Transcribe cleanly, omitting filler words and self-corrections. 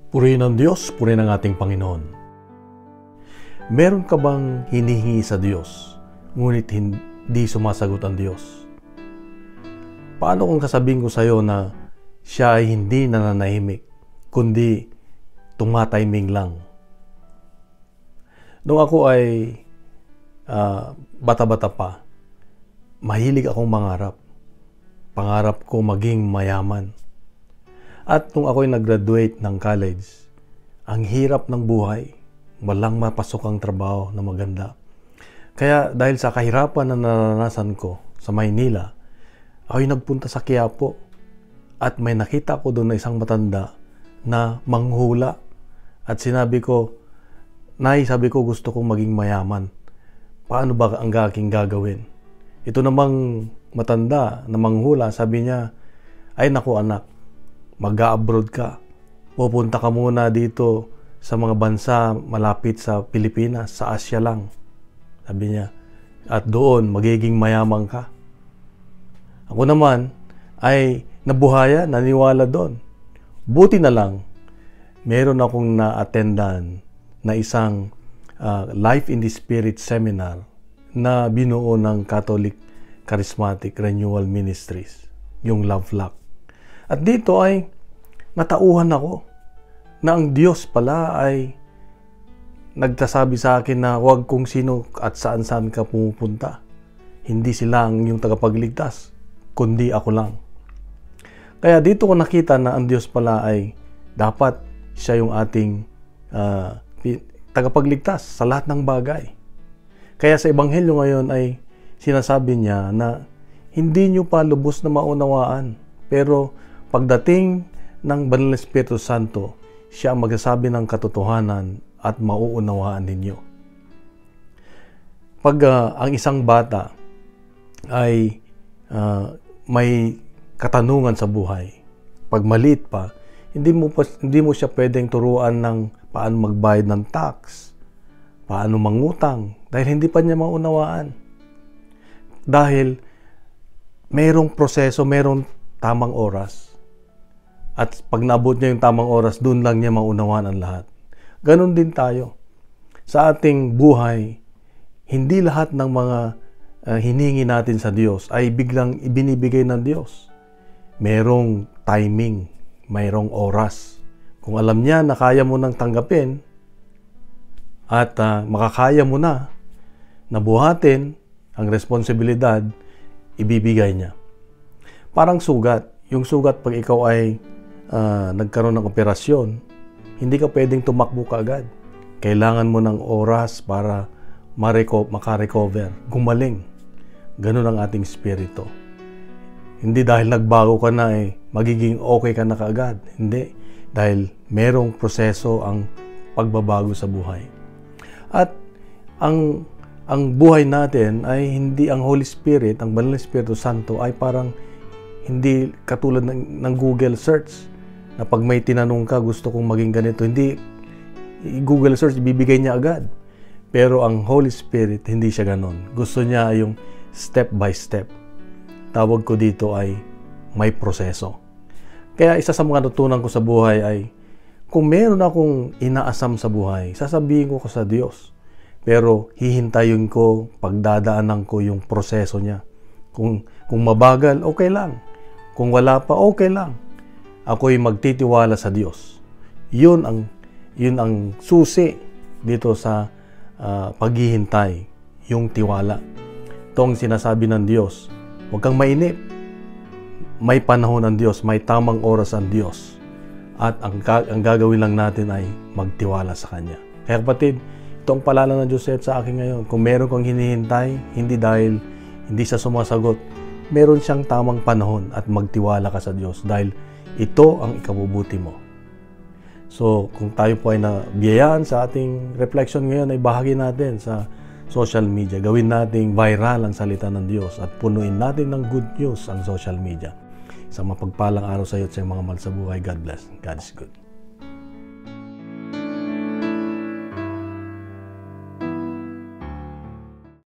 Purihin ang Diyos, purihin ang ating Panginoon. Meron ka bang hinihingi sa Diyos, ngunit hindi sumasagot ang Diyos? Paano kung kasabihin ko sa iyo na siya ay hindi nananahimik, kundi tumatiming lang? Nung ako ay bata-bata pa, mahilig akong mangarap. Pangarap ko maging mayaman. At nung ako'y nag-graduate ng college, ang hirap ng buhay, walang mapasok ang trabaho na maganda. Kaya dahil sa kahirapan na naranasan ko sa Maynila, ako'y nagpunta sa Quiapo at may nakita ko doon na isang matanda na manghula. At sinabi ko, Nay, sabi ko gusto kong maging mayaman. Paano ba ang aking gagawin? Ito namang matanda na manghula, sabi niya, ay naku anak, mag-a-abroad ka. Pupunta ka muna dito sa mga bansa malapit sa Pilipinas, sa Asia lang. Sabi niya. At doon, magiging mayaman ka. Ako naman ay nabuhaya, naniwala doon. Buti na lang, meron akong na-attendan na isang Life in the Spirit seminar na binuo ng Catholic Charismatic Renewal Ministries, yung Love Lock. At dito ay natauhan ako na ang Diyos pala ay nagsasabi sa akin na huwag kung sino at saan-saan ka pumupunta. Hindi sila ang iyong tagapagligtas, kundi ako lang. Kaya dito ko nakita na ang Diyos pala ay dapat siya yung ating tagapagligtas sa lahat ng bagay. Kaya sa Ebanghelyo ngayon ay sinasabi niya na hindi niyo pa lubos na maunawaan, pero pagdating ng Banal na Espiritu Santo, siya ang magsasabi ng katotohanan at mauunawaan ninyo. Pag ang isang bata ay may katanungan sa buhay, pag maliit pa, hindi mo siya pwedeng turuan ng paano magbayad ng tax, paano mangutang, dahil hindi pa niya maunawaan. Dahil mayroong proseso, mayroong tamang oras. At pag naabot niya yung tamang oras, doon lang niya maunawaan ang lahat. Ganon din tayo. Sa ating buhay, hindi lahat ng mga hiningi natin sa Diyos ay biglang ibinibigay ng Diyos. Merong timing, mayroong oras. Kung alam niya na kaya mo nang tanggapin at makakaya mo na buhatin ang responsibilidad, ibibigay niya. Parang sugat. Yung sugat pag ikaw ay nagkaroon ng operasyon, hindi ka pwedeng tumakbo kaagad. Kailangan mo ng oras para makarecover, gumaling. Ganun ang ating spirito. Hindi dahil nagbago ka na magiging okay ka na kaagad. Hindi. Dahil merong proseso ang pagbabago sa buhay. At ang buhay natin ay hindi ang Holy Spirit, ang Banal na Espiritu Santo ay parang hindi katulad ng Google search na pag may tinanong ka, gusto kong maging ganito, hindi Google search, ibibigay niya agad. Pero ang Holy Spirit, hindi siya ganon. Gusto niya yung step by step. Tawag ko dito ay may proseso. Kaya isa sa mga natutunan ko sa buhay ay kung meron akong inaasam sa buhay, sasabihin ko sa Diyos. Pero hihintayin ko, pagdadaanan ko yung proseso niya. Kung mabagal, okay lang. Kung wala pa, okay lang. Ako'y magtitiwala sa Diyos. Yun ang susi dito sa paghihintay, yung tiwala. Ito ang sinasabi ng Diyos. Huwag kang mainip. May panahon ang Diyos, may tamang oras ang Diyos. At ang gagawin lang natin ay magtiwala sa Kanya. Kaya kapatid, ito ang paalala ng Diyos sa akin ngayon. Kung meron kang hinihintay, hindi dahil hindi siya sumasagot, meron siyang tamang panahon at magtiwala ka sa Diyos dahil ito ang ikabubuti mo. So, kung tayo po ay nabiyayaan sa ating reflection ngayon, ay bahagi natin sa social media. Gawin nating viral ang salita ng Diyos at punuin natin ng good news ang social media. Sa mapagpalang araw sa iyo at sa mga mahal sa buhay. God bless. God is good.